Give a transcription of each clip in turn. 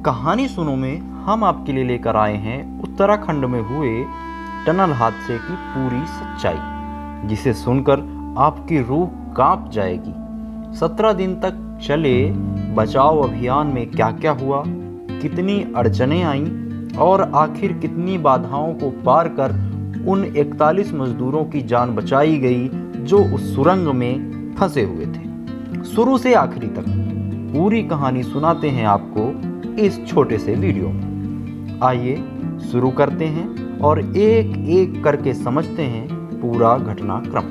कहानी सुनो में हम आपके लिए लेकर आए हैं उत्तराखंड में हुए टनल हादसे की पूरी सच्चाई, जिसे सुनकर आपकी रूह कांप जाएगी। 17 दिन तक चले बचाव अभियान में क्या क्या हुआ, कितनी अड़चनें आईं और आखिर कितनी बाधाओं को पार कर उन 41 मजदूरों की जान बचाई गई जो उस सुरंग में फंसे हुए थे। शुरू से आखिरी तक पूरी कहानी सुनाते हैं आपको इस छोटे से वीडियो में। आइए शुरू करते हैं और एक एक करके समझते हैं पूरा घटनाक्रम।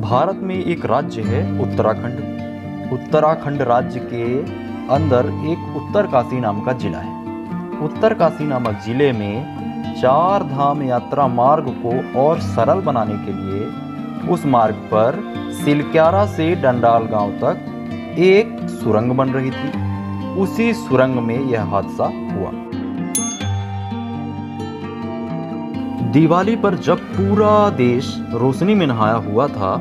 भारत में एक राज्य है उत्तराखंड। उत्तराखंड राज्य के अंदर एक उत्तरकाशी नाम का जिला है। उत्तरकाशी नामक जिले में 4 धाम यात्रा मार्ग को और सरल बनाने के लिए उस मार्ग पर सिलक्यारा से डंडाल गांव तक एक सुरंग बन रही थी। उसी सुरंग में यह हादसा हुआ। दिवाली पर जब पूरा देश रोशनी में नहाया हुआ था,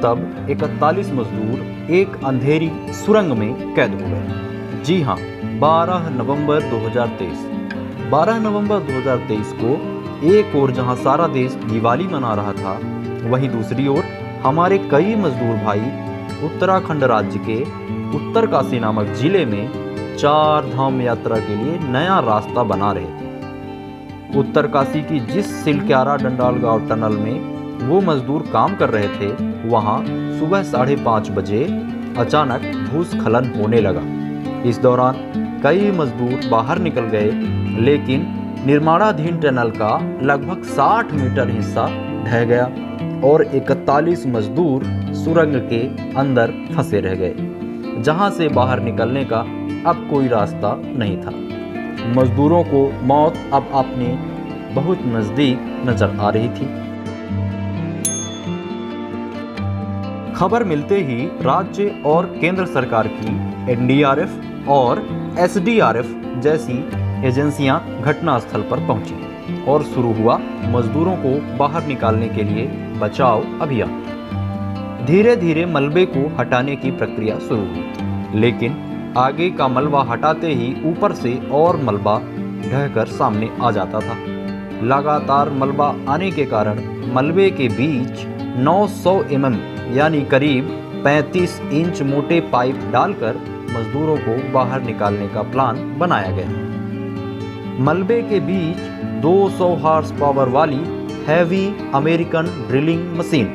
तब 41 मजदूर एक अंधेरी सुरंग में कैद हो गए। जी हाँ, 12 नवंबर 2023। 12 नवंबर 2023 को एक ओर जहां सारा देश दिवाली मना रहा था, वहीं दूसरी ओर हमारे कई मजदूर भाई उत्तराखंड राज्य के उत्तरकाशी नामक जिले में 4 धाम यात्रा के लिए नया रास्ता बना रहे थे। उत्तरकाशी की जिस सिलक्यारा डंडाल गांव टनल में वो मजदूर काम कर रहे थे, वहां सुबह 5:30 बजे अचानक भूस्खलन होने लगा। इस दौरान कई मजदूर बाहर निकल गए, लेकिन निर्माणाधीन टनल का लगभग 60 मीटर हिस्सा ढह गया और 41 मजदूर सुरंग के अंदर फंसे रह गए, जहां से बाहर निकलने का अब कोई रास्ता नहीं था। मजदूरों को मौत अब अपने बहुत नजदीक नजर आ रही थी। खबर मिलते ही राज्य और केंद्र सरकार की एनडीआरएफ और एसडीआरएफ जैसी एजेंसियां घटनास्थल पर पहुंची और शुरू हुआ मजदूरों को बाहर निकालने के लिए बचाव अभियान। धीरे धीरे मलबे को हटाने की प्रक्रिया शुरू हुई, लेकिन आगे का मलबा हटाते ही ऊपर से और मलबा ढहकर सामने आ जाता था। लगातार मलबा आने के कारण मलबे के बीच 900 mm यानी करीब 35 इंच मोटे पाइप डालकर मजदूरों को बाहर निकालने का प्लान बनाया गया। मलबे के बीच 200 हॉर्स पावर वाली हैवी अमेरिकन ड्रिलिंग मशीन,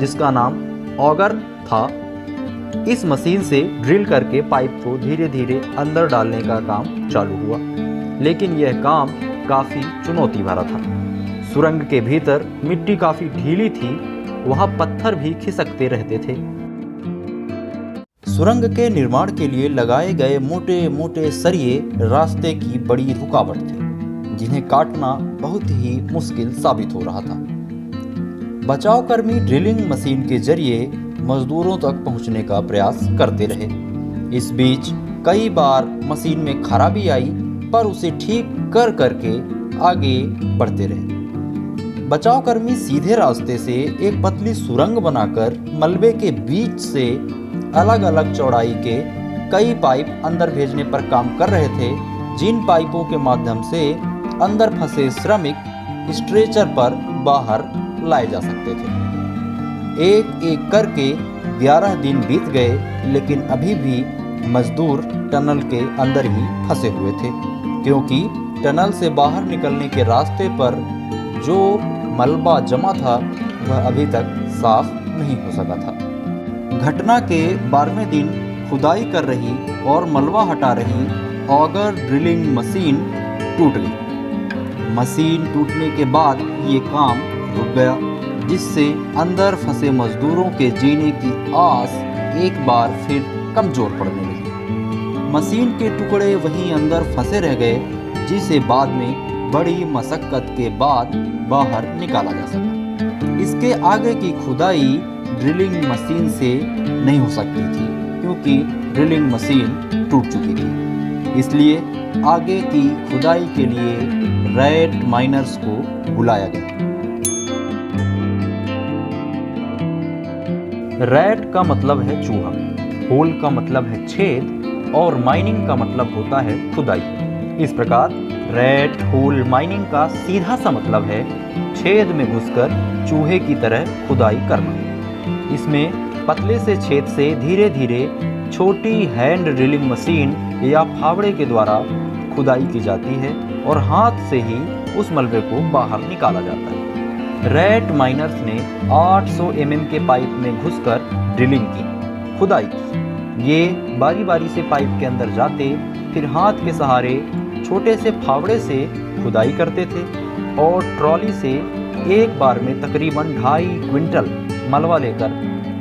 जिसका नाम ऑगर था, इस मशीन से ड्रिल करके पाइप को धीरे धीरे अंदर डालने का काम चालू हुआ। लेकिन यह काम काफी चुनौती भरा था। सुरंग के भीतर मिट्टी काफी ढीली थी, वहां पत्थर भी खिसकते रहते थे। सुरंग के निर्माण के लिए लगाए गए मोटे मोटे सरिये रास्ते की बड़ी रुकावट थे, जिन्हें काटना बहुत ही मुश्किल साबित हो रहा था। बचाव कर्मी ड्रिलिंग मशीन के जरिए मजदूरों तक पहुंचने का प्रयास करते रहे। इस बीच कई बार मशीन में खराबी आई, पर उसे ठीक कर करके आगे बढ़ते रहे। बचाव कर्मी सीधे रास्ते से एक पतली सुरंग बनाकर मलबे के बीच से अलग अलग चौड़ाई के कई पाइप अंदर भेजने पर काम कर रहे थे, जिन पाइपों के माध्यम से अंदर फंसे श्रमिक स्ट्रेचर पर बाहर लाए जा सकते थे। एक एक करके 11 दिन बीत गए, लेकिन अभी भी मजदूर टनल के अंदर ही फंसे हुए थे, क्योंकि टनल से बाहर निकलने के रास्ते पर जो मलबा जमा था वह अभी तक साफ नहीं हो सका था। घटना के 12वें दिन खुदाई कर रही और मलबा हटा रही ऑगर ड्रिलिंग मशीन टूट गई। मशीन टूटने के बाद ये काम रुक गया, जिससे अंदर फंसे मजदूरों के जीने की आस एक बार फिर कमजोर पड़ने लगी। मशीन के टुकड़े वहीं अंदर फंसे रह गए, जिसे बाद में बड़ी मशक्कत के बाद बाहर निकाला जा सका। इसके आगे की खुदाई ड्रिलिंग मशीन से नहीं हो सकती थी, क्योंकि ड्रिलिंग मशीन टूट चुकी थी। इसलिए आगे की खुदाई के लिए रैट माइनर्स को बुलाया गया। रैट का मतलब है चूहा, होल का मतलब है छेद और माइनिंग का मतलब होता है खुदाई। इस प्रकार रैट होल माइनिंग का सीधा सा मतलब है छेद में घुसकर चूहे की तरह खुदाई करना। इसमें पतले से छेद से धीरे धीरे छोटी हैंड ड्रिलिंग मशीन या फावड़े के द्वारा खुदाई की जाती है और हाथ से ही उस मलबे को बाहर निकाला जाता है। रैट माइनर्स ने 800 mm के पाइप में घुसकर ड्रिलिंग की, खुदाई की। ये बारी बारी से पाइप के अंदर जाते, फिर हाथ के सहारे छोटे से फावड़े से खुदाई करते थे और ट्रॉली से एक बार में तकरीबन 2.5 क्विंटल मलबा लेकर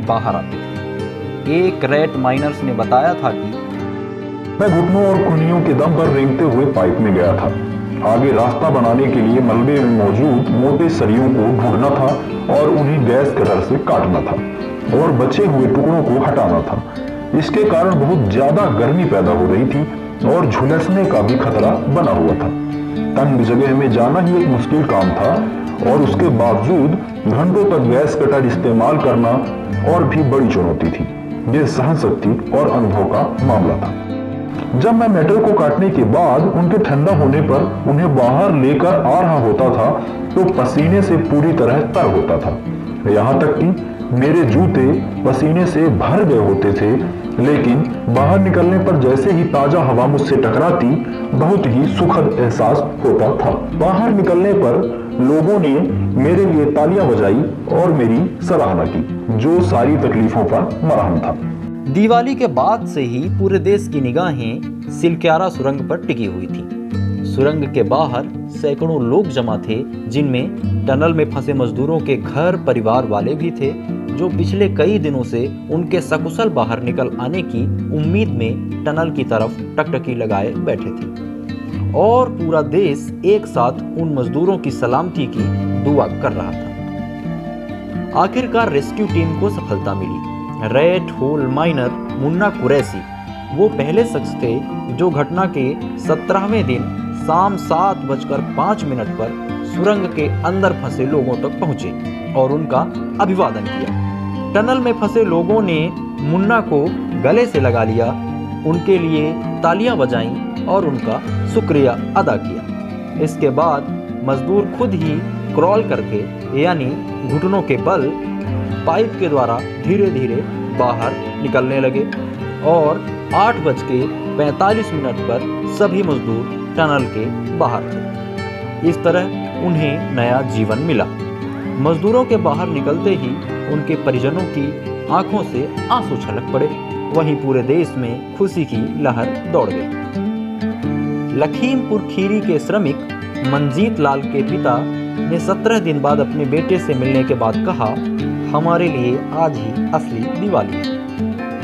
बाहर आते थे। एक रैट माइनर्स ने बताया था कि मैं घुटनों और कुनियों के दम पर रेंगते हुए पाइप में गया था। आगे रास्ता बनाने के लिए मलबे में मौजूद मोटे सरियों को ढूंढना था और उन्हें गैस कटर से काटना था और बचे हुए टुकड़ों को हटाना था। इसके कारण बहुत ज्यादा गर्मी पैदा हो रही थी और झुलसने का भी खतरा बना हुआ था। तंग जगह में जाना ही एक मुश्किल काम था और उसके बावजूद घंटों तक गैस कटर इस्तेमाल करना और भी बड़ी चुनौती थी। यह सहन शक्ति और अनुभव का मामला था। जब मैं मेटल को काटने के बाद उनके ठंडा होने पर उन्हें बाहर लेकर आ रहा होता था तो पसीने से पूरी तरह तर होता था। यहाँ तक कि मेरे जूते पसीने से भर गए होते थे, लेकिन बाहर निकलने पर जैसे ही ताजा हवा मुझसे टकराती बहुत ही सुखद एहसास होता था। बाहर निकलने पर लोगों ने मेरे लिए तालियां बजाई और मेरी सराहना की, जो सारी तकलीफों पर मरहम था। दिवाली के बाद से ही पूरे देश की निगाहें सिलक्यारा सुरंग पर टिकी हुई थी। सुरंग के बाहर सैकड़ों लोग जमा थे, जिनमें टनल में फंसे मजदूरों के घर परिवार वाले भी थे, जो पिछले कई दिनों से उनके सकुशल बाहर निकल आने की उम्मीद में टनल की तरफ टकटकी लगाए बैठे थे। और पूरा देश एक साथ उन मजदूरों की सलामती की दुआ कर रहा था। आखिरकार रेस्क्यू टीम को सफलता मिली। Rat hole miner Munna Qureshi वो पहले शख्स थे जो घटना के 17वें दिन शाम 7:05 पर सुरंग के अंदर फंसे लोगों तक पहुंचे और उनका अभिवादन किया। टनल में फंसे लोगों ने मुन्ना को गले से लगा लिया, उनके लिए तालियां बजाईं और उनका शुक्रिया अदा किया। इसके बाद मजदूर खुद ही क्रॉल करके यानी घुटनों के बल पाइप के द्वारा धीरे धीरे बाहर निकलने लगे और 8:45 पर सभी मजदूर टनल के बाहर थे। इस तरह उन्हें नया जीवन मिला। मजदूरों के बाहर निकलते ही उनके परिजनों की आंखों से आंसू छलक पड़े। वहीं पूरे देश में खुशी की लहर दौड़ गई। लखीमपुर खीरी के श्रमिक मंजीत लाल के पिता ने 17 दिन बाद अपने बेटे से मिलने के बाद कहा, हमारे लिए आज ही असली दिवाली है।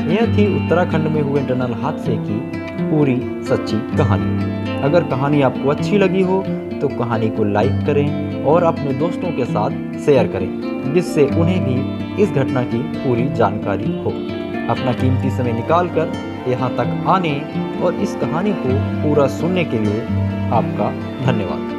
यह थी उत्तराखंड में हुए टनल हादसे की पूरी सच्ची कहानी। अगर कहानी आपको अच्छी लगी हो तो कहानी को लाइक करें और अपने दोस्तों के साथ शेयर करें, जिससे उन्हें भी इस घटना की पूरी जानकारी हो। अपना कीमती समय निकालकर यहाँ तक आने और इस कहानी को पूरा सुनने के लिए आपका धन्यवाद।